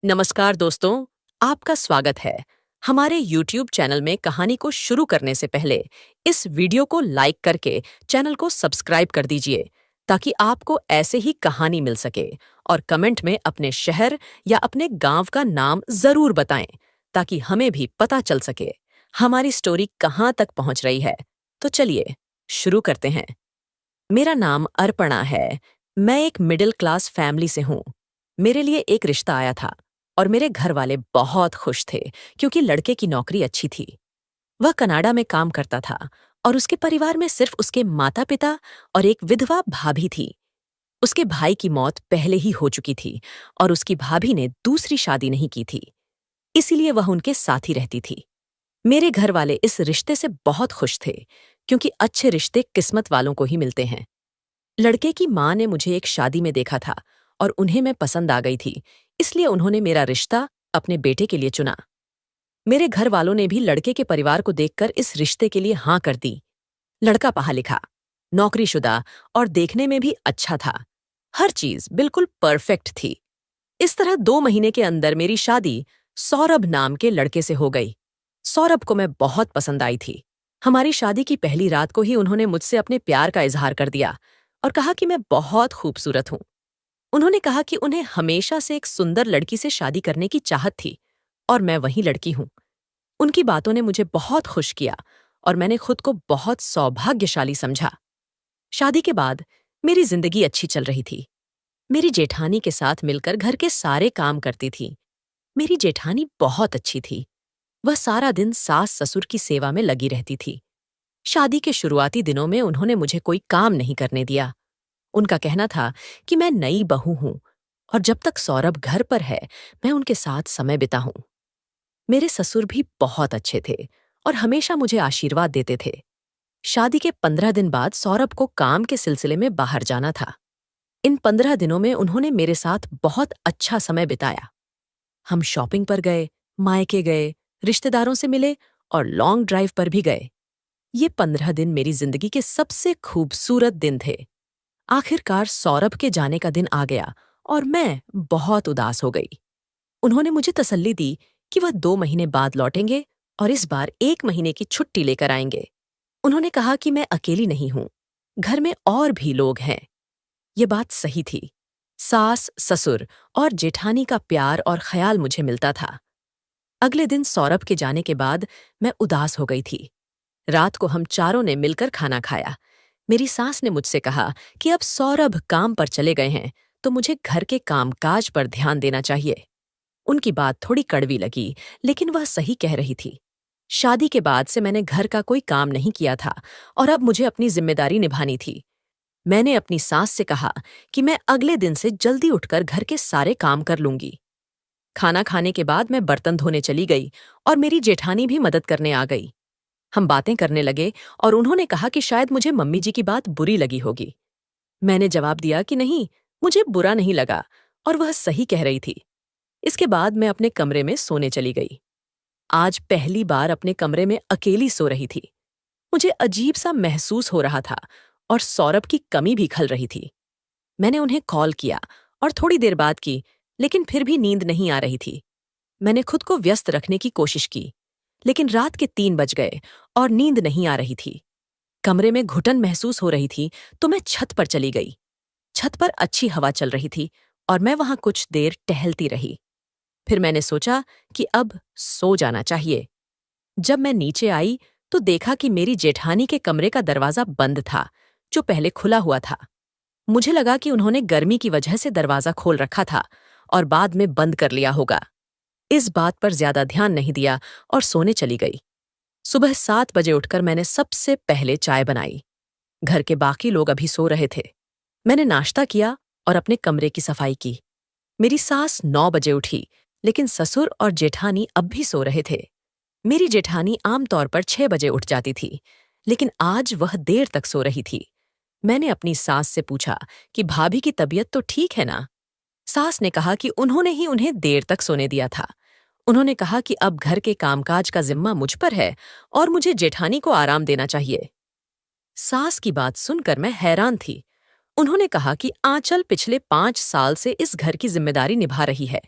नमस्कार दोस्तों, आपका स्वागत है। हमारे YouTube चैनल में कहानी को शुरू करने से पहले इस वीडियो को लाइक करके चैनल को सब्सक्राइब कर दीजिए ताकि आपको ऐसे ही कहानी मिल सके और कमेंट में अपने शहर या अपने गांव का नाम जरूर बताएं ताकि हमें भी पता चल सके हमारी स्टोरी कहां तक पहुंच रही है। तो चलिए शुरू करते हैं। मेरा नाम अर्पणा है। मैं एक मिडिल क्लास फैमिली से हूँ। मेरे लिए एक रिश्ता आया था और मेरे घर वाले बहुत खुश थे क्योंकि लड़के की नौकरी अच्छी थी। वह कनाडा में काम करता था और उसके परिवार में सिर्फ उसके माता पिता और एक विधवा भाभी थी। उसके भाई की मौत पहले ही हो चुकी थी और उसकी भाभी ने दूसरी शादी नहीं की थी, इसीलिए वह उनके साथ ही रहती थी। मेरे घर वाले इस रिश्ते से बहुत खुश थे क्योंकि अच्छे रिश्ते किस्मत वालों को ही मिलते हैं। लड़के की माँ ने मुझे एक शादी में देखा था और उन्हें मैं पसंद आ गई थी, इसलिए उन्होंने मेरा रिश्ता अपने बेटे के लिए चुना। मेरे घर वालों ने भी लड़के के परिवार को देखकर इस रिश्ते के लिए हाँ कर दी। लड़का पढ़ा लिखा, नौकरीशुदा और देखने में भी अच्छा था। हर चीज बिल्कुल परफेक्ट थी। इस तरह 2 महीने के अंदर मेरी शादी सौरभ नाम के लड़के से हो गई। सौरभ को मैं बहुत पसंद आई थी। हमारी शादी की पहली रात को ही उन्होंने मुझसे अपने प्यार का इजहार कर दिया और कहा कि मैं बहुत खूबसूरत हूं। उन्होंने कहा कि उन्हें हमेशा से एक सुंदर लड़की से शादी करने की चाहत थी और मैं वही लड़की हूं। उनकी बातों ने मुझे बहुत खुश किया और मैंने खुद को बहुत सौभाग्यशाली समझा। शादी के बाद मेरी जिंदगी अच्छी चल रही थी। मेरी जेठानी के साथ मिलकर घर के सारे काम करती थी। मेरी जेठानी बहुत अच्छी थी। वह सारा दिन सास ससुर की सेवा में लगी रहती थी। शादी के शुरुआती दिनों में उन्होंने मुझे कोई काम नहीं करने दिया। उनका कहना था कि मैं नई बहू हूं और जब तक सौरभ घर पर है मैं उनके साथ समय बिताऊं। मेरे ससुर भी बहुत अच्छे थे और हमेशा मुझे आशीर्वाद देते थे। शादी के 15 दिन बाद सौरभ को काम के सिलसिले में बाहर जाना था। इन 15 दिनों में उन्होंने मेरे साथ बहुत अच्छा समय बिताया। हम शॉपिंग पर गए, मायके गए, रिश्तेदारों से मिले और लॉन्ग ड्राइव पर भी गए। ये 15 दिन मेरी जिंदगी के सबसे खूबसूरत दिन थे। आखिरकार सौरभ के जाने का दिन आ गया और मैं बहुत उदास हो गई। उन्होंने मुझे तसल्ली दी कि वह 2 महीने बाद लौटेंगे और इस बार 1 महीने की छुट्टी लेकर आएंगे। उन्होंने कहा कि मैं अकेली नहीं हूं, घर में और भी लोग हैं। ये बात सही थी। सास, ससुर और जेठानी का प्यार और ख्याल मुझे मिलता था। अगले दिन सौरभ के जाने के बाद मैं उदास हो गई थी। रात को हम चारों ने मिलकर खाना खाया। मेरी सास ने मुझसे कहा कि अब सौरभ काम पर चले गए हैं तो मुझे घर के कामकाज पर ध्यान देना चाहिए। उनकी बात थोड़ी कड़वी लगी, लेकिन वह सही कह रही थी। शादी के बाद से मैंने घर का कोई काम नहीं किया था और अब मुझे अपनी जिम्मेदारी निभानी थी। मैंने अपनी सास से कहा कि मैं अगले दिन से जल्दी उठकर घर के सारे काम कर लूंगी। खाना खाने के बाद मैं बर्तन धोने चली गई और मेरी जेठानी भी मदद करने आ गई। हम बातें करने लगे और उन्होंने कहा कि शायद मुझे मम्मी जी की बात बुरी लगी होगी। मैंने जवाब दिया कि नहीं, मुझे बुरा नहीं लगा और वह सही कह रही थी। इसके बाद मैं अपने कमरे में सोने चली गई। आज पहली बार अपने कमरे में अकेली सो रही थी। मुझे अजीब सा महसूस हो रहा था और सौरभ की कमी भी खल रही थी। मैंने उन्हें कॉल किया और थोड़ी देर बात की, लेकिन फिर भी नींद नहीं आ रही थी। मैंने खुद को व्यस्त रखने की कोशिश की, लेकिन रात के 3 बज गए और नींद नहीं आ रही थी। कमरे में घुटन महसूस हो रही थी तो मैं छत पर चली गई। छत पर अच्छी हवा चल रही थी और मैं वहां कुछ देर टहलती रही। फिर मैंने सोचा कि अब सो जाना चाहिए। जब मैं नीचे आई तो देखा कि मेरी जेठानी के कमरे का दरवाजा बंद था, जो पहले खुला हुआ था। मुझे लगा कि उन्होंने गर्मी की वजह से दरवाजा खोल रखा था और बाद में बंद कर लिया होगा। इस बात पर ज्यादा ध्यान नहीं दिया और सोने चली गई। सुबह 7 बजे उठकर मैंने सबसे पहले चाय बनाई। घर के बाकी लोग अभी सो रहे थे। मैंने नाश्ता किया और अपने कमरे की सफाई की। मेरी सास 9 बजे उठी, लेकिन ससुर और जेठानी अब भी सो रहे थे। मेरी जेठानी आमतौर पर 6 बजे उठ जाती थी, लेकिन आज वह देर तक सो रही थी। मैंने अपनी सास से पूछा कि भाभी की तबीयत तो ठीक है ना? सास ने कहा कि उन्होंने ही उन्हें देर तक सोने दिया था। उन्होंने कहा कि अब घर के कामकाज का जिम्मा मुझ पर है और मुझे जेठानी को आराम देना चाहिए। सास की बात सुनकर मैं हैरान थी। उन्होंने कहा कि आंचल पिछले 5 साल से इस घर की जिम्मेदारी निभा रही है।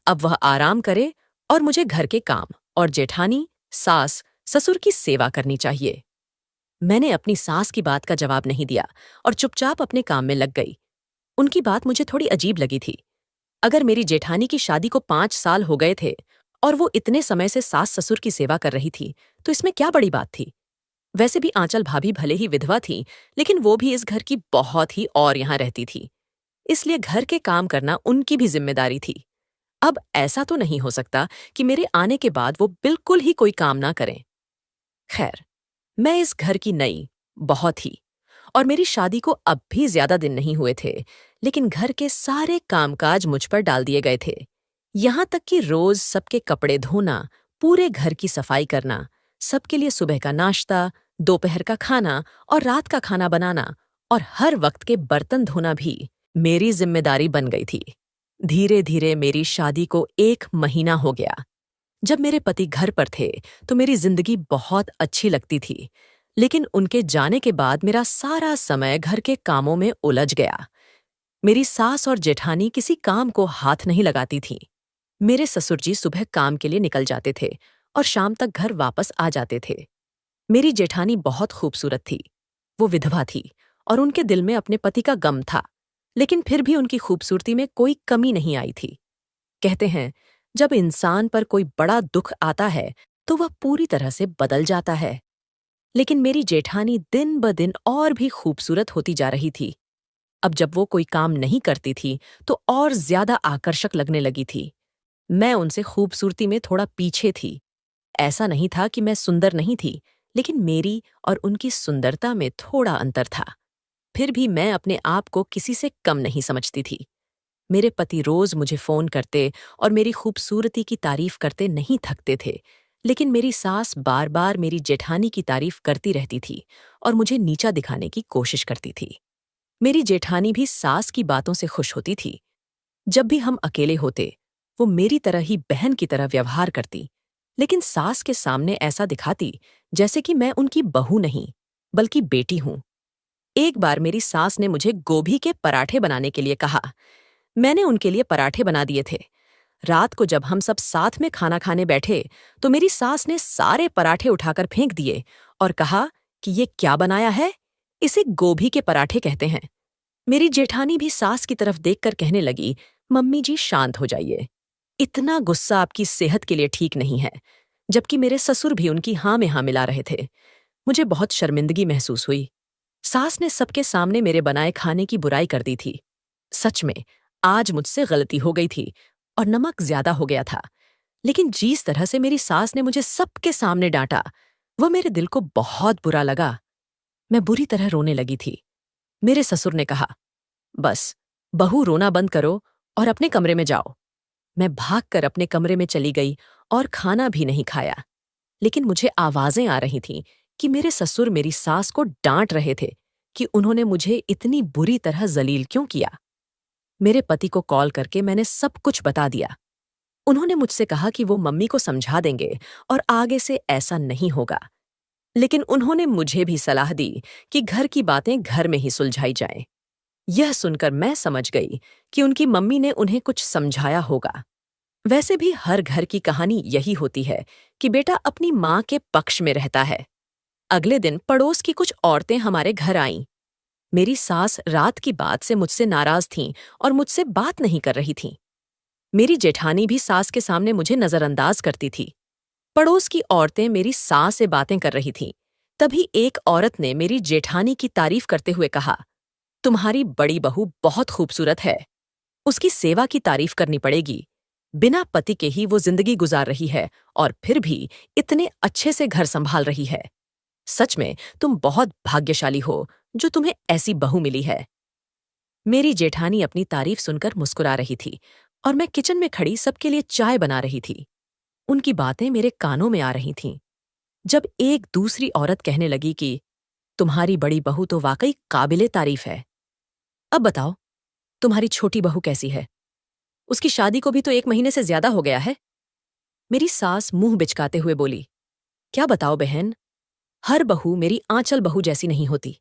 अब वह आराम करे और मुझे घर के काम और जेठानी, सास, ससुर की सेवा करनी चाहिए। मैंने अपनी सास की बात का जवाब नहीं दिया और चुपचाप अपने काम में लग गई। उनकी बात मुझे थोड़ी अजीब लगी थी। अगर मेरी जेठानी की शादी को 5 साल हो गए थे और वो इतने समय से सास ससुर की सेवा कर रही थी, तो इसमें क्या बड़ी बात थी? वैसे भी आंचल भाभी भले ही विधवा थी, लेकिन वो भी इस घर की बहुत ही और यहाँ रहती थी। इसलिए घर के काम करना उनकी भी जिम्मेदारी थी। अब ऐसा तो नहीं हो सकता कि मेरे आने के बाद वो बिल्कुल ही कोई काम ना करें। खैर, मैं इस घर की नई बहुत ही, और मेरी शादी को अब भी ज्यादा दिन नहीं हुए थे, लेकिन घर के सारे कामकाज मुझ पर डाल दिए गए थे। यहां तक कि रोज सबके कपड़े धोना, पूरे घर की सफाई करना, सबके लिए सुबह का नाश्ता, दोपहर का खाना और रात का खाना बनाना और हर वक्त के बर्तन धोना भी मेरी जिम्मेदारी बन गई थी। धीरे धीरे मेरी शादी को 1 महीना हो गया। जब मेरे पति घर पर थे तो मेरी जिंदगी बहुत अच्छी लगती थी, लेकिन उनके जाने के बाद मेरा सारा समय घर के कामों में उलझ गया। मेरी सास और जेठानी किसी काम को हाथ नहीं लगाती थीं। मेरे ससुर जी सुबह काम के लिए निकल जाते थे और शाम तक घर वापस आ जाते थे। मेरी जेठानी बहुत खूबसूरत थी। वो विधवा थी और उनके दिल में अपने पति का गम था, लेकिन फिर भी उनकी खूबसूरती में कोई कमी नहीं आई थी। कहते हैं, जब इंसान पर कोई बड़ा दुख आता है तो वह पूरी तरह से बदल जाता है। लेकिन मेरी जेठानी दिन ब दिन और भी खूबसूरत होती जा रही थी। अब जब वो कोई काम नहीं करती थी तो और ज्यादा आकर्षक लगने लगी थी। मैं उनसे खूबसूरती में थोड़ा पीछे थी। ऐसा नहीं था कि मैं सुंदर नहीं थी, लेकिन मेरी और उनकी सुंदरता में थोड़ा अंतर था। फिर भी मैं अपने आप को किसी से कम नहीं समझती थी। मेरे पति रोज मुझे फोन करते और मेरी खूबसूरती की तारीफ करते नहीं थकते थे, लेकिन मेरी सास बार बार मेरी जेठानी की तारीफ करती रहती थी और मुझे नीचा दिखाने की कोशिश करती थी। मेरी जेठानी भी सास की बातों से खुश होती थी। जब भी हम अकेले होते, वो मेरी तरह ही बहन की तरह व्यवहार करती, लेकिन सास के सामने ऐसा दिखाती जैसे कि मैं उनकी बहू नहीं, बल्कि बेटी हूं। एक बार मेरी सास ने मुझे गोभी के पराठे बनाने के लिए कहा। मैंने उनके लिए पराठे बना दिए थे। रात को जब हम सब साथ में खाना खाने बैठे तो मेरी सास ने सारे पराठे उठाकर फेंक दिए और कहा कि ये क्या बनाया है? इसे गोभी के पराठे कहते हैं। मेरी जेठानी भी सास की तरफ देखकर कहने लगी, मम्मी जी शांत हो जाइए। इतना गुस्सा आपकी सेहत के लिए ठीक नहीं है। जबकि मेरे ससुर भी उनकी हाँ में हाँ मिला रहे थे। मुझे बहुत शर्मिंदगी महसूस हुई। सास ने सबके सामने मेरे बनाए खाने की बुराई कर दी थी। सच में आज मुझसे गलती हो गई थी और नमक ज्यादा हो गया था, लेकिन जिस तरह से मेरी सास ने मुझे सबके सामने डांटा, वह मेरे दिल को बहुत बुरा लगा। मैं बुरी तरह रोने लगी थी। मेरे ससुर ने कहा, बस बहू रोना बंद करो और अपने कमरे में जाओ। मैं भागकर अपने कमरे में चली गई और खाना भी नहीं खाया। लेकिन मुझे आवाजें आ रही थीं कि मेरे ससुर मेरी सास को डांट रहे थे कि उन्होंने मुझे इतनी बुरी तरह जलील क्यों किया। मेरे पति को कॉल करके मैंने सब कुछ बता दिया। उन्होंने मुझसे कहा कि वो मम्मी को समझा देंगे और आगे से ऐसा नहीं होगा। लेकिन उन्होंने मुझे भी सलाह दी कि घर की बातें घर में ही सुलझाई जाएं। यह सुनकर मैं समझ गई कि उनकी मम्मी ने उन्हें कुछ समझाया होगा। वैसे भी हर घर की कहानी यही होती है कि बेटा अपनी माँ के पक्ष में रहता है। अगले दिन पड़ोस की कुछ औरतें हमारे घर आईं। मेरी सास रात की बात से मुझसे नाराज थीं और मुझसे बात नहीं कर रही थीं। मेरी जेठानी भी सास के सामने मुझे नजरअंदाज करती थी। पड़ोस की औरतें मेरी सास से बातें कर रही थीं। तभी एक औरत ने मेरी जेठानी की तारीफ करते हुए कहा, तुम्हारी बड़ी बहू बहुत खूबसूरत है। उसकी सेवा की तारीफ करनी पड़ेगी। बिना पति के ही वो जिंदगी गुजार रही है और फिर भी इतने अच्छे से घर संभाल रही है। सच में तुम बहुत भाग्यशाली हो जो तुम्हें ऐसी बहू मिली है। मेरी जेठानी अपनी तारीफ सुनकर मुस्कुरा रही थी और मैं किचन में खड़ी सबके लिए चाय बना रही थी। उनकी बातें मेरे कानों में आ रही थीं। जब एक दूसरी औरत कहने लगी कि तुम्हारी बड़ी बहू तो वाकई काबिले तारीफ है। अब बताओ, तुम्हारी छोटी बहू कैसी है? उसकी शादी को भी तो 1 महीने से ज्यादा हो गया है। मेरी सास मुंह बिचकाते हुए बोली, क्या बताओ बहन, हर बहू मेरी आंचल बहू जैसी नहीं होती।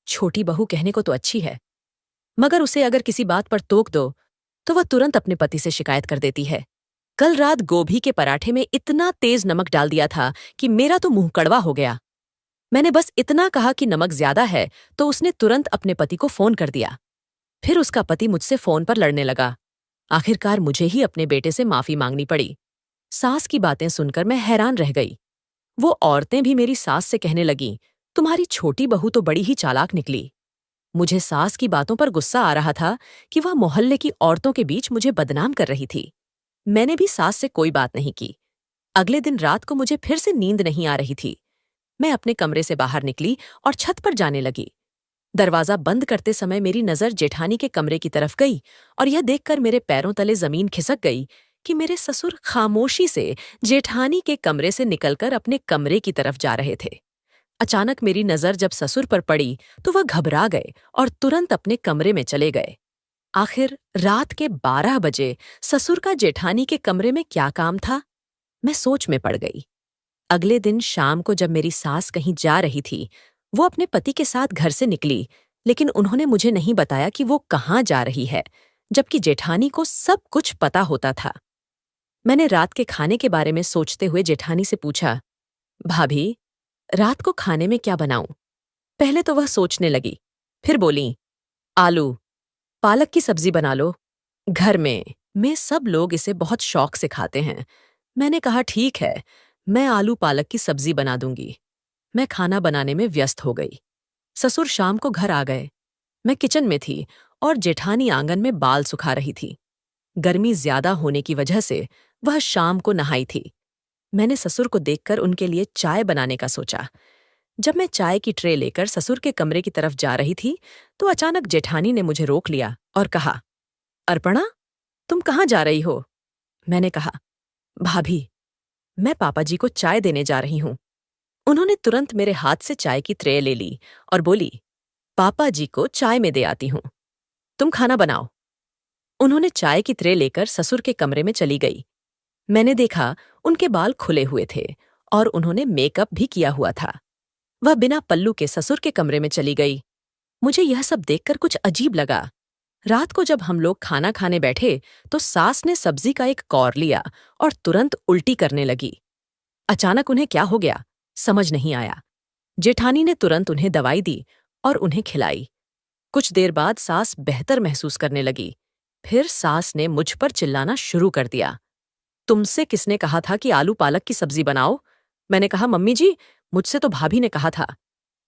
छोटी बहू कहने को तो अच्छी है, मगर उसे अगर किसी बात पर टोक दो तो वह तुरंत अपने पति से शिकायत कर देती है। कल रात गोभी के पराठे में इतना तेज नमक डाल दिया था कि मेरा तो मुंह कड़वा हो गया। मैंने बस इतना कहा कि नमक ज्यादा है तो उसने तुरंत अपने पति को फोन कर दिया। फिर उसका पति मुझसे फोन पर लड़ने लगा। आखिरकार मुझे ही अपने बेटे से माफी मांगनी पड़ी। सास की बातें सुनकर मैं हैरान रह गई। वो औरतें भी मेरी सास से कहने लगीं, तुम्हारी छोटी बहू तो बड़ी ही चालाक निकली। मुझे सास की बातों पर गुस्सा आ रहा था कि वह मोहल्ले की औरतों के बीच मुझे बदनाम कर रही थी। मैंने भी सास से कोई बात नहीं की। अगले दिन रात को मुझे फिर से नींद नहीं आ रही थी। मैं अपने कमरे से बाहर निकली और छत पर जाने लगी। दरवाजा बंद करते समय मेरी नजर जेठानी के कमरे की तरफ गई और यह देखकर मेरे पैरों तले जमीन खिसक गई कि मेरे ससुर खामोशी से जेठानी के कमरे से निकलकर अपने कमरे की तरफ जा रहे थे। अचानक मेरी नजर जब ससुर पर पड़ी तो वह घबरा गए और तुरंत अपने कमरे में चले गए। आखिर रात के 12 बजे ससुर का जेठानी के कमरे में क्या काम था? मैं सोच में पड़ गई। अगले दिन शाम को जब मेरी सास कहीं जा रही थी, वो अपने पति के साथ घर से निकली, लेकिन उन्होंने मुझे नहीं बताया कि वो कहाँ जा रही है, जबकि जेठानी को सब कुछ पता होता था। मैंने रात के खाने के बारे में सोचते हुए जेठानी से पूछा, भाभी, रात को खाने में क्या बनाऊं? पहले तो वह सोचने लगी, फिर बोली, आलू पालक की सब्जी बना लो। घर में सब लोग इसे बहुत शौक से खाते हैं। मैंने कहा, ठीक है, मैं आलू पालक की सब्जी बना दूंगी। मैं खाना बनाने में व्यस्त हो गई। ससुर शाम को घर आ गए। मैं किचन में थी और जेठानी आंगन में बाल सुखा रही थी। गर्मी ज्यादा होने की वजह से वह शाम को नहाई थी। मैंने ससुर को देखकर उनके लिए चाय बनाने का सोचा। जब मैं चाय की ट्रे लेकर ससुर के कमरे की तरफ जा रही थी तो अचानक जेठानी ने मुझे रोक लिया और कहा, अर्पणा, तुम कहाँ जा रही हो? मैंने कहा, भाभी, मैं पापा जी को चाय देने जा रही हूं। उन्होंने तुरंत मेरे हाथ से चाय की ट्रे ले ली और बोली, पापा जी को चाय में दे आती हूं, तुम खाना बनाओ। उन्होंने चाय की ट्रे लेकर ससुर के कमरे में चली गई। मैंने देखा उनके बाल खुले हुए थे और उन्होंने मेकअप भी किया हुआ था। वह बिना पल्लू के ससुर के कमरे में चली गई। मुझे यह सब देखकर कुछ अजीब लगा। रात को जब हम लोग खाना खाने बैठे तो सास ने सब्जी का एक कौर लिया और तुरंत उल्टी करने लगी। अचानक उन्हें क्या हो गया, समझ नहीं आया। जेठानी ने तुरंत उन्हें दवाई दी और उन्हें खिलाई। कुछ देर बाद सास बेहतर महसूस करने लगी। फिर सास ने मुझ पर चिल्लाना शुरू कर दिया। तुमसे किसने कहा था कि आलू पालक की सब्जी बनाओ? मैंने कहा, मम्मी जी, मुझसे तो भाभी ने कहा था।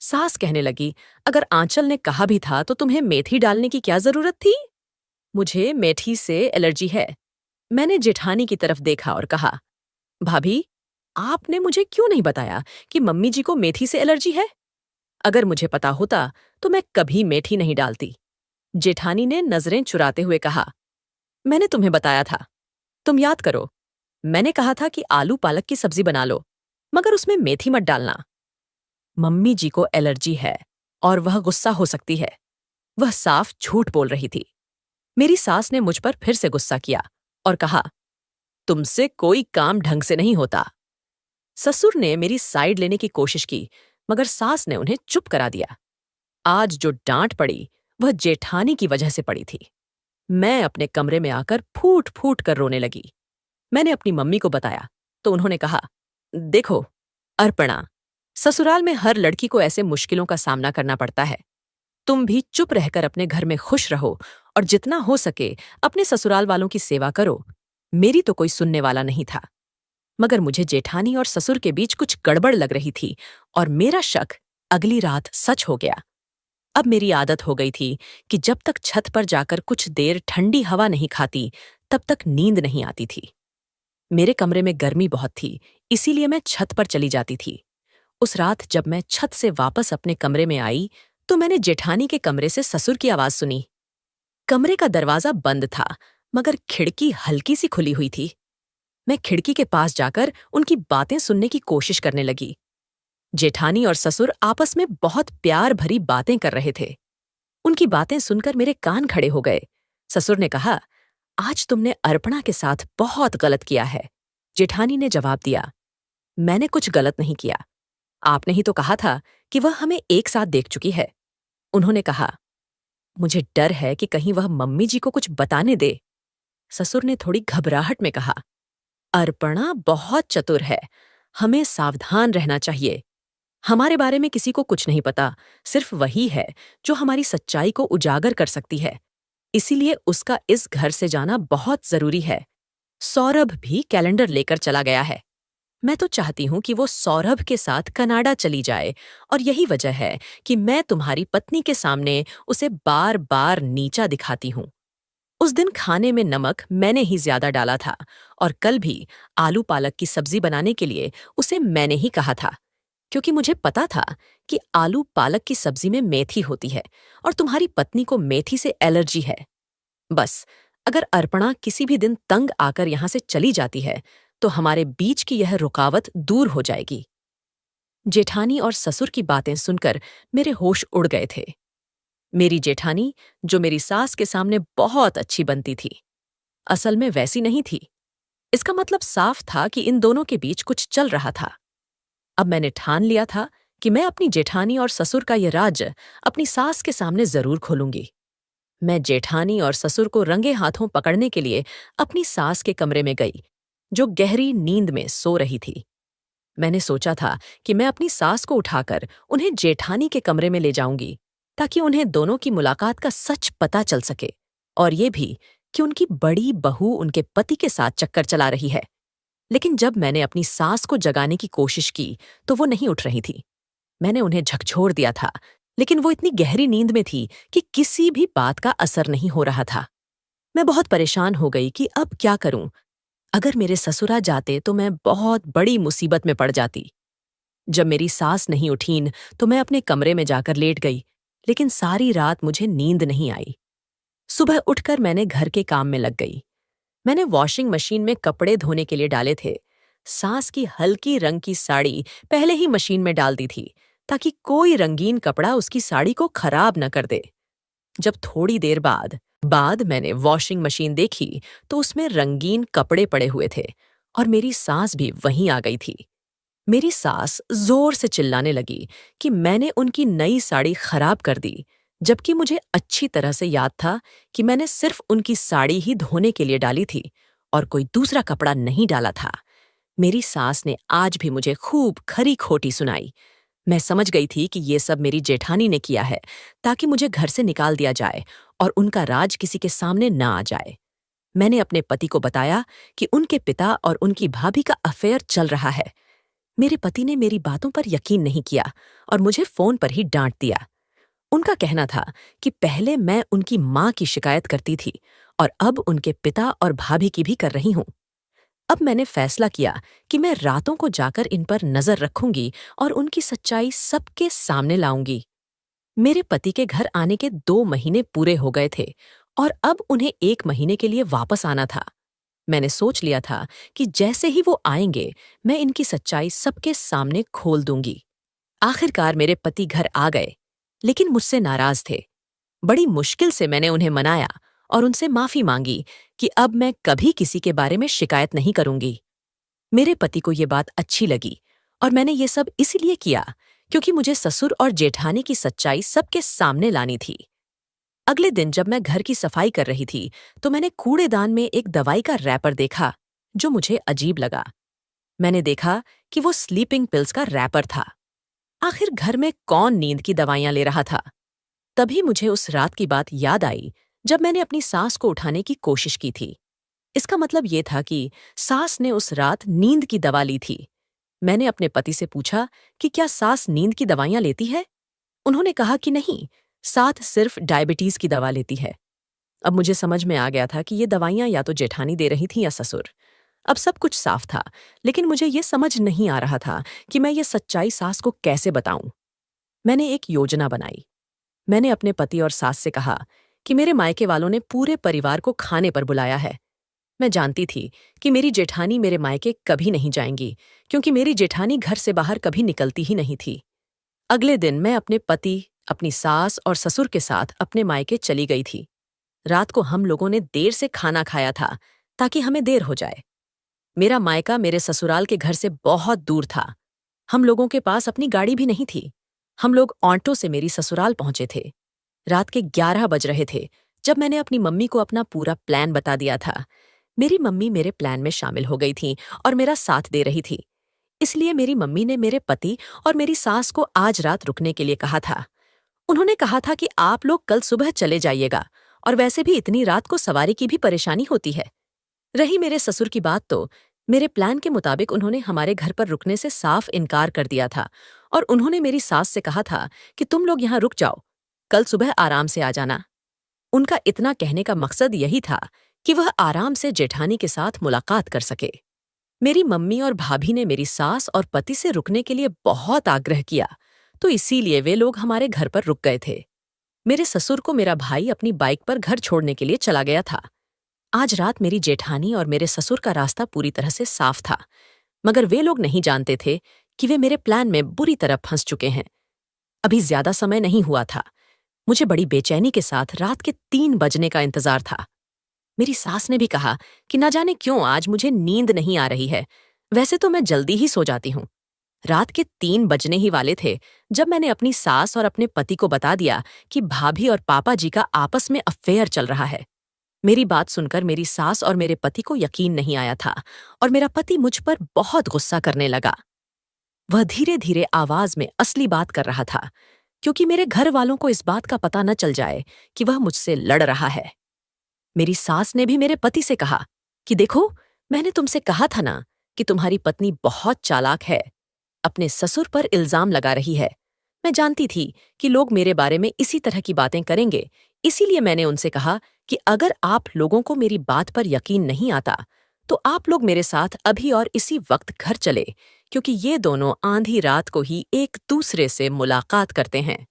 सास कहने लगी, अगर आंचल ने कहा भी था तो तुम्हें मेथी डालने की क्या जरूरत थी? मुझे मेथी से एलर्जी है। मैंने जेठानी की तरफ देखा और कहा, भाभी, आपने मुझे क्यों नहीं बताया कि मम्मी जी को मेथी से एलर्जी है? अगर मुझे पता होता तो मैं कभी मेथी नहीं डालती। जेठानी ने नजरें चुराते हुए कहा, मैंने तुम्हें बताया था, तुम याद करो। मैंने कहा था कि आलू पालक की सब्जी बना लो, मगर उसमें मेथी मत डालना। मम्मी जी को एलर्जी है और वह गुस्सा हो सकती है। वह साफ झूठ बोल रही थी। मेरी सास ने मुझ पर फिर से गुस्सा किया और कहा, तुमसे कोई काम ढंग से नहीं होता। ससुर ने मेरी साइड लेने की कोशिश की, मगर सास ने उन्हें चुप करा दिया। आज जो डांट पड़ी वह जेठानी की वजह से पड़ी थी। मैं अपने कमरे में आकर फूट फूट कर रोने लगी। मैंने अपनी मम्मी को बताया तो उन्होंने कहा, देखो अर्पणा, ससुराल में हर लड़की को ऐसे मुश्किलों का सामना करना पड़ता है। तुम भी चुप रहकर अपने घर में खुश रहो और जितना हो सके अपने ससुराल वालों की सेवा करो। मेरी तो कोई सुनने वाला नहीं था, मगर मुझे जेठानी और ससुर के बीच कुछ गड़बड़ लग रही थी और मेरा शक अगली रात सच हो गया। अब मेरी आदत हो गई थी कि जब तक छत पर जाकर कुछ देर ठंडी हवा नहीं खाती तब तक नींद नहीं आती थी। मेरे कमरे में गर्मी बहुत थी, इसीलिए मैं छत पर चली जाती थी। उस रात जब मैं छत से वापस अपने कमरे में आई तो मैंने जेठानी के कमरे से ससुर की आवाज सुनी। कमरे का दरवाजा बंद था, मगर खिड़की हल्की सी खुली हुई थी। मैं खिड़की के पास जाकर उनकी बातें सुनने की कोशिश करने लगी। जेठानी और ससुर आपस में बहुत प्यार भरी बातें कर रहे थे। उनकी बातें सुनकर मेरे कान खड़े हो गए। ससुर ने कहा, आज तुमने अर्पणा के साथ बहुत गलत किया है। जेठानी ने जवाब दिया, मैंने कुछ गलत नहीं किया। आपने ही तो कहा था कि वह हमें एक साथ देख चुकी है। उन्होंने कहा, मुझे डर है कि कहीं वह मम्मी जी को कुछ बताने दे। ससुर ने थोड़ी घबराहट में कहा। अर्पणा बहुत चतुर है, हमें सावधान रहना चाहिए। हमारे बारे में किसी को कुछ नहीं पता, सिर्फ वही है जो हमारी सच्चाई को उजागर कर सकती है। इसीलिए उसका इस घर से जाना बहुत जरूरी है। सौरभ भी कैलेंडर लेकर चला गया है। मैं तो चाहती हूं कि वो सौरभ के साथ कनाडा चली जाए, और यही वजह है कि मैं तुम्हारी पत्नी के सामने उसे बार बार नीचा दिखाती हूं। उस दिन खाने में नमक मैंने ही ज्यादा डाला था, और कल भी आलू पालक की सब्जी बनाने के लिए उसे मैंने ही कहा था, क्योंकि मुझे पता था कि आलू पालक की सब्जी में मेथी होती है और तुम्हारी पत्नी को मेथी से एलर्जी है। बस, अगर अर्पणा किसी भी दिन तंग आकर यहां से चली जाती है तो हमारे बीच की यह रुकावट दूर हो जाएगी। जेठानी और ससुर की बातें सुनकर मेरे होश उड़ गए थे। मेरी जेठानी, जो मेरी सास के सामने बहुत अच्छी बनती थी, असल में वैसी नहीं थी। इसका मतलब साफ था कि इन दोनों के बीच कुछ चल रहा था। अब मैंने ठान लिया था कि मैं अपनी जेठानी और ससुर का यह राज अपनी सास के सामने जरूर खोलूंगी। मैं जेठानी और ससुर को रंगे हाथों पकड़ने के लिए अपनी सास के कमरे में गई, जो गहरी नींद में सो रही थी। मैंने सोचा था कि मैं अपनी सास को उठाकर उन्हें जेठानी के कमरे में ले जाऊंगी, ताकि उन्हें दोनों की मुलाकात का सच पता चल सके, और ये भी कि उनकी बड़ी बहू उनके पति के साथ चक्कर चला रही है। लेकिन जब मैंने अपनी सास को जगाने की कोशिश की तो वो नहीं उठ रही थी। मैंने उन्हें झकझोर दिया था, लेकिन वो इतनी गहरी नींद में थी कि किसी भी बात का असर नहीं हो रहा था। मैं बहुत परेशान हो गई कि अब क्या करूं। अगर मेरे ससुरा जाते तो मैं बहुत बड़ी मुसीबत में पड़ जाती। जब मेरी सास नहीं उठीं तो मैं अपने कमरे में जाकर लेट गई, लेकिन सारी रात मुझे नींद नहीं आई। सुबह उठकर मैंने घर के काम में लग गई। मैंने वॉशिंग मशीन में कपड़े धोने के लिए डाले थे। सास की हल्की रंग की साड़ी पहले ही मशीन में डाल दी थी, ताकि कोई रंगीन कपड़ा उसकी साड़ी को खराब न कर दे। जब थोड़ी देर बाद मैंने वॉशिंग मशीन देखी तो उसमें रंगीन कपड़े पड़े हुए थे, और मेरी सास भी वहीं आ गई थी। मेरी सास जोर से चिल्लाने लगी कि मैंने उनकी नई साड़ी खराब कर दी, जबकि मुझे अच्छी तरह से याद था कि मैंने सिर्फ उनकी साड़ी ही धोने के लिए डाली थी और कोई दूसरा कपड़ा नहीं डाला था। मेरी सास ने आज भी मुझे खूब खरी खोटी सुनाई। मैं समझ गई थी कि ये सब मेरी जेठानी ने किया है, ताकि मुझे घर से निकाल दिया जाए और उनका राज किसी के सामने ना आ जाए। मैंने अपने पति को बताया कि उनके पिता और उनकी भाभी का अफेयर चल रहा है। मेरे पति ने मेरी बातों पर यकीन नहीं किया और मुझे फोन पर ही डांट दिया। उनका कहना था कि पहले मैं उनकी मां की शिकायत करती थी और अब उनके पिता और भाभी की भी कर रही हूं। अब मैंने फैसला किया कि मैं रातों को जाकर इन पर नजर रखूंगी और उनकी सच्चाई सबके सामने लाऊंगी। मेरे पति के घर आने के 2 महीने पूरे हो गए थे और अब उन्हें 1 महीने के लिए वापस आना था। मैंने सोच लिया था कि जैसे ही वो आएंगे, मैं इनकी सच्चाई सबके सामने खोल दूंगी। आखिरकार मेरे पति घर आ गए, लेकिन मुझसे नाराज थे। बड़ी मुश्किल से मैंने उन्हें मनाया और उनसे माफी मांगी कि अब मैं कभी किसी के बारे में शिकायत नहीं करूंगी। मेरे पति को ये बात अच्छी लगी, और मैंने ये सब इसीलिए किया क्योंकि मुझे ससुर और जेठानी की सच्चाई सबके सामने लानी थी। अगले दिन जब मैं घर की सफाई कर रही थी तो मैंने कूड़ेदान में एक दवाई का रैपर देखा, जो मुझे अजीब लगा। मैंने देखा कि वो स्लीपिंग पिल्स का रैपर था। आखिर घर में कौन नींद की दवाइयां ले रहा था? तभी मुझे उस रात की बात याद आई जब मैंने अपनी सास को उठाने की कोशिश की थी। इसका मतलब ये था कि सास ने उस रात नींद की दवा ली थी। मैंने अपने पति से पूछा कि क्या सास नींद की दवाइयां लेती है? उन्होंने कहा कि नहीं, सास सिर्फ डायबिटीज की दवा लेती है। अब मुझे समझ में आ गया था कि ये दवाइयां या तो जेठानी दे रही थी या ससुर। अब सब कुछ साफ था, लेकिन मुझे ये समझ नहीं आ रहा था कि मैं ये सच्चाई सास को कैसे बताऊं। मैंने एक योजना बनाई। मैंने अपने पति और सास से कहा कि मेरे मायके वालों ने पूरे परिवार को खाने पर बुलाया है। मैं जानती थी कि मेरी जेठानी मेरे मायके कभी नहीं जाएंगी, क्योंकि मेरी जेठानी घर से बाहर कभी निकलती ही नहीं थी। अगले दिन मैं अपने पति, अपनी सास और ससुर के साथ अपने मायके चली गई थी। रात को हम लोगों ने देर से खाना खाया था ताकि हमें देर हो जाए। मेरा मायका मेरे ससुराल के घर से बहुत दूर था। हम लोगों के पास अपनी गाड़ी भी नहीं थी। हम लोग ऑटो से मेरी ससुराल पहुंचे थे। रात के 11 बज रहे थे जब मैंने अपनी मम्मी को अपना पूरा प्लान बता दिया था मेरी मम्मी मेरे प्लान में शामिल हो गई थी और मेरा साथ दे रही थी। इसलिए मेरी मम्मी ने मेरे पति और मेरी सास को आज रात रुकने के लिए कहा था। उन्होंने कहा था कि आप लोग कल सुबह चले जाइएगा, और वैसे भी इतनी रात को सवारी की भी परेशानी होती है। रही मेरे ससुर की बात, तो मेरे प्लान के मुताबिक उन्होंने हमारे घर पर रुकने से साफ इनकार कर दिया था और उन्होंने मेरी सास से कहा था कि तुम लोग यहाँ रुक जाओ, कल सुबह आराम से आ जाना। उनका इतना कहने का मकसद यही था कि वह आराम से जेठानी के साथ मुलाकात कर सके। मेरी मम्मी और भाभी ने मेरी सास और पति से रुकने के लिए बहुत आग्रह किया, तो इसीलिए वे लोग हमारे घर पर रुक गए थे। मेरे ससुर को मेरा भाई अपनी बाइक पर घर छोड़ने के लिए चला गया था। आज रात मेरी जेठानी और मेरे ससुर का रास्ता पूरी तरह से साफ था, मगर वे लोग नहीं जानते थे कि वे मेरे प्लान में बुरी तरह फंस चुके हैं। अभी ज्यादा समय नहीं हुआ था। मुझे बड़ी बेचैनी के साथ रात के 3 बजने का इंतजार था। मेरी सास ने भी कहा कि न जाने क्यों आज मुझे नींद नहीं आ रही है। वैसे तो मैं जल्दी ही सो जाती हूँ। रात के 3 बजने ही वाले थे जब मैंने अपनी सास और अपने पति को बता दिया कि भाभी और पापा जी का आपस में अफेयर चल रहा है। मेरी बात सुनकर मेरी सास और मेरे पति को यकीन नहीं आया था और मेरा पति मुझ पर बहुत गुस्सा करने लगा। वह धीरे धीरे आवाज में असली बात कर रहा था, क्योंकि मेरे घर वालों को इस बात का पता न चल जाए कि वह मुझसे लड़ रहा है। मेरी सास ने भी मेरे पति से कहा कि देखो, मैंने तुमसे कहा था ना कि तुम्हारी पत्नी बहुत चालाक है, अपने ससुर पर इल्जाम लगा रही है। मैं जानती थी कि लोग मेरे बारे में इसी तरह की बातें करेंगे, इसीलिए मैंने उनसे कहा कि अगर आप लोगों को मेरी बात पर यकीन नहीं आता, तो आप लोग मेरे साथ अभी और इसी वक्त घर चले, क्योंकि ये दोनों आंधी रात को ही एक दूसरे से मुलाकात करते हैं।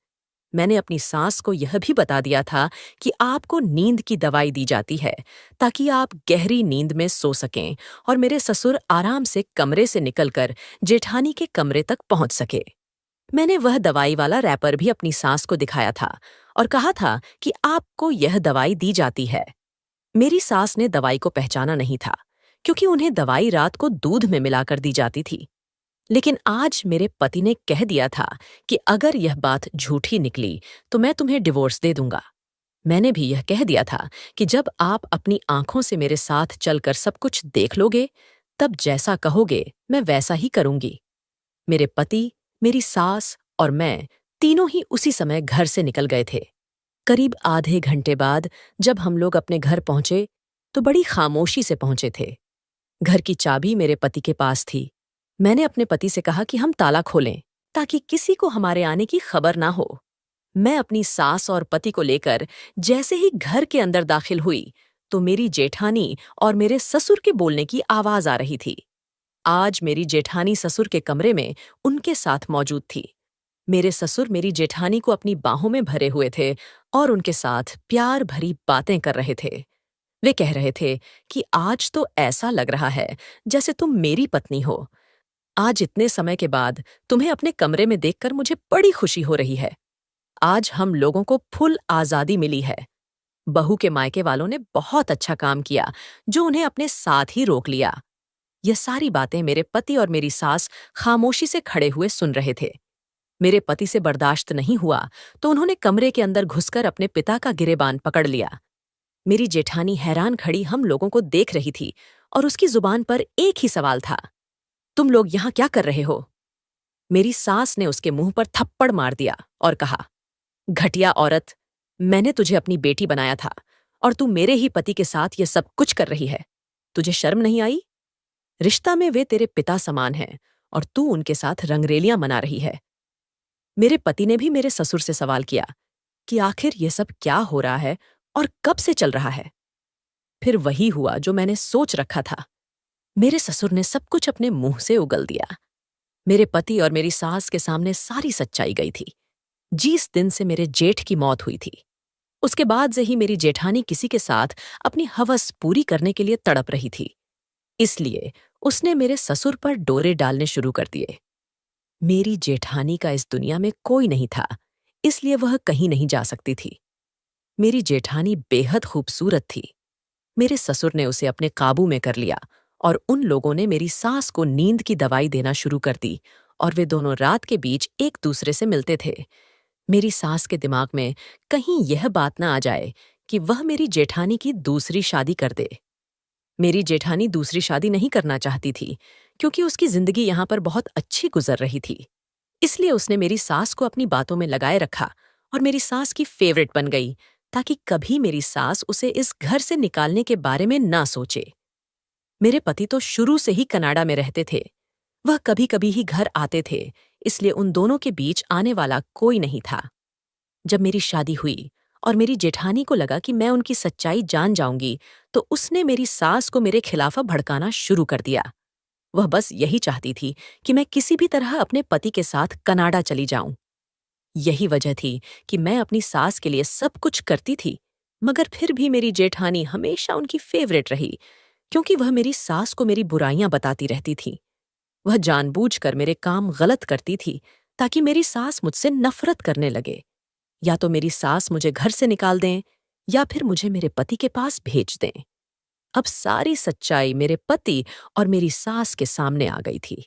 मैंने अपनी सास को यह भी बता दिया था कि आपको नींद की दवाई दी जाती है ताकि आप गहरी नींद में सो सकें और मेरे ससुर आराम से कमरे से निकलकर जेठानी के कमरे तक पहुंच सके। मैंने वह दवाई वाला रैपर भी अपनी सास को दिखाया था और कहा था कि आपको यह दवाई दी जाती है। मेरी सास ने दवाई को पहचाना नहीं था, क्योंकि उन्हें दवाई रात को दूध में मिलाकर दी जाती थी। लेकिन आज मेरे पति ने कह दिया था कि अगर यह बात झूठी निकली तो मैं तुम्हें डिवोर्स दे दूंगा। मैंने भी यह कह दिया था कि जब आप अपनी आंखों से मेरे साथ चलकर सब कुछ देख लोगे, तब जैसा कहोगे मैं वैसा ही करूंगी। मेरे पति, मेरी सास और मैं तीनों ही उसी समय घर से निकल गए थे। करीब आधे घंटे बाद जब हम लोग अपने घर पहुंचे, तो बड़ी खामोशी से पहुंचे थे। घर की चाबी मेरे पति के पास थी। मैंने अपने पति से कहा कि हम ताला खोलें ताकि किसी को हमारे आने की खबर ना हो। मैं अपनी सास और पति को लेकर जैसे ही घर के अंदर दाखिल हुई, तो मेरी जेठानी और मेरे ससुर के बोलने की आवाज आ रही थी। आज मेरी जेठानी ससुर के कमरे में उनके साथ मौजूद थी। मेरे ससुर मेरी जेठानी को अपनी बाहों में भरे हुए थे और उनके साथ प्यार भरी बातें कर रहे थे। वे कह रहे थे कि आज तो ऐसा लग रहा है जैसे तुम मेरी पत्नी हो। आज इतने समय के बाद तुम्हें अपने कमरे में देखकर मुझे बड़ी खुशी हो रही है। आज हम लोगों को फुल आजादी मिली है। बहू के मायके वालों ने बहुत अच्छा काम किया जो उन्हें अपने साथ ही रोक लिया। यह सारी बातें मेरे पति और मेरी सास खामोशी से खड़े हुए सुन रहे थे। मेरे पति से बर्दाश्त नहीं हुआ तो उन्होंने कमरे के अंदर घुसकर अपने पिता का गिरेबान पकड़ लिया। मेरी जेठानी हैरान खड़ी हम लोगों को देख रही थी और उसकी जुबान पर एक ही सवाल था, तुम लोग यहाँ क्या कर रहे हो? मेरी सास ने उसके मुंह पर थप्पड़ मार दिया और कहा, घटिया औरत, मैंने तुझे अपनी बेटी बनाया था और तू मेरे ही पति के साथ ये सब कुछ कर रही है। तुझे शर्म नहीं आई? रिश्ता में वे तेरे पिता समान हैं और तू उनके साथ रंगरेलियां मना रही है। मेरे पति ने भी मेरे ससुर से सवाल किया कि आखिर ये सब क्या हो रहा है और कब से चल रहा है। फिर वही हुआ जो मैंने सोच रखा था। मेरे ससुर ने सब कुछ अपने मुंह से उगल दिया। मेरे पति और मेरी सास के सामने सारी सच्चाई गई थी। जिस दिन से मेरे जेठ की मौत हुई थी, उसके बाद से ही मेरी जेठानी किसी के साथ अपनी हवस पूरी करने के लिए तड़प रही थी। इसलिए उसने मेरे ससुर पर डोरे डालने शुरू कर दिए। मेरी जेठानी का इस दुनिया में कोई नहीं था, इसलिए वह कहीं नहीं जा सकती थी। मेरी जेठानी बेहद खूबसूरत थी। मेरे ससुर ने उसे अपने काबू में कर लिया और उन लोगों ने मेरी सास को नींद की दवाई देना शुरू कर दी और वे दोनों रात के बीच एक दूसरे से मिलते थे। मेरी सास के दिमाग में कहीं यह बात ना आ जाए कि वह मेरी जेठानी की दूसरी शादी कर दे। मेरी जेठानी दूसरी शादी नहीं करना चाहती थी क्योंकि उसकी जिंदगी यहाँ पर बहुत अच्छी गुजर रही थी। इसलिए उसने मेरी सास को अपनी बातों में लगाए रखा और मेरी सास की फेवरेट बन गई ताकि कभी मेरी सास उसे इस घर से निकालने के बारे में ना सोचे। मेरे पति तो शुरू से ही कनाडा में रहते थे। वह कभी कभी ही घर आते थे, इसलिए उन दोनों के बीच आने वाला कोई नहीं था। जब मेरी शादी हुई और मेरी जेठानी को लगा कि मैं उनकी सच्चाई जान जाऊंगी, तो उसने मेरी सास को मेरे खिलाफ भड़काना शुरू कर दिया। वह बस यही चाहती थी कि मैं किसी भी तरह अपने पति के साथ कनाडा चली जाऊं। यही वजह थी कि मैं अपनी सास के लिए सब कुछ करती थी, मगर फिर भी मेरी जेठानी हमेशा उनकी फेवरेट रही, क्योंकि वह मेरी सास को मेरी बुराइयां बताती रहती थी। वह जानबूझकर मेरे काम गलत करती थी ताकि मेरी सास मुझसे नफरत करने लगे। या तो मेरी सास मुझे घर से निकाल दें या फिर मुझे मेरे पति के पास भेज दें। अब सारी सच्चाई मेरे पति और मेरी सास के सामने आ गई थी।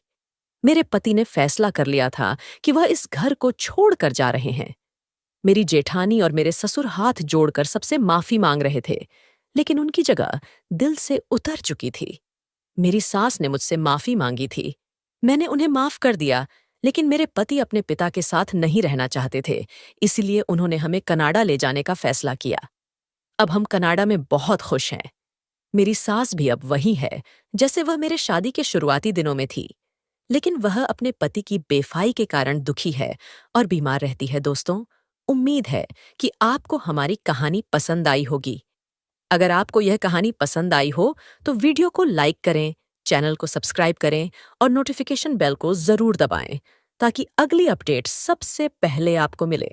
मेरे पति ने फैसला कर लिया था कि वह इस घर को छोड़कर जा रहे हैं। मेरी जेठानी और मेरे ससुर हाथ जोड़कर सबसे माफी मांग रहे थे, लेकिन उनकी जगह दिल से उतर चुकी थी। मेरी सास ने मुझसे माफी मांगी थी। मैंने उन्हें माफ कर दिया, लेकिन मेरे पति अपने पिता के साथ नहीं रहना चाहते थे, इसलिए उन्होंने हमें कनाडा ले जाने का फैसला किया। अब हम कनाडा में बहुत खुश हैं। मेरी सास भी अब वही है जैसे वह मेरे शादी के शुरुआती दिनों में थी, लेकिन वह अपने पति की बेफाई के कारण दुखी है और बीमार रहती है। दोस्तों, उम्मीद है कि आपको हमारी कहानी पसंद आई होगी। अगर आपको यह कहानी पसंद आई हो तो वीडियो को लाइक करें, चैनल को सब्सक्राइब करें और नोटिफिकेशन बेल को जरूर दबाएं ताकि अगली अपडेट सबसे पहले आपको मिले।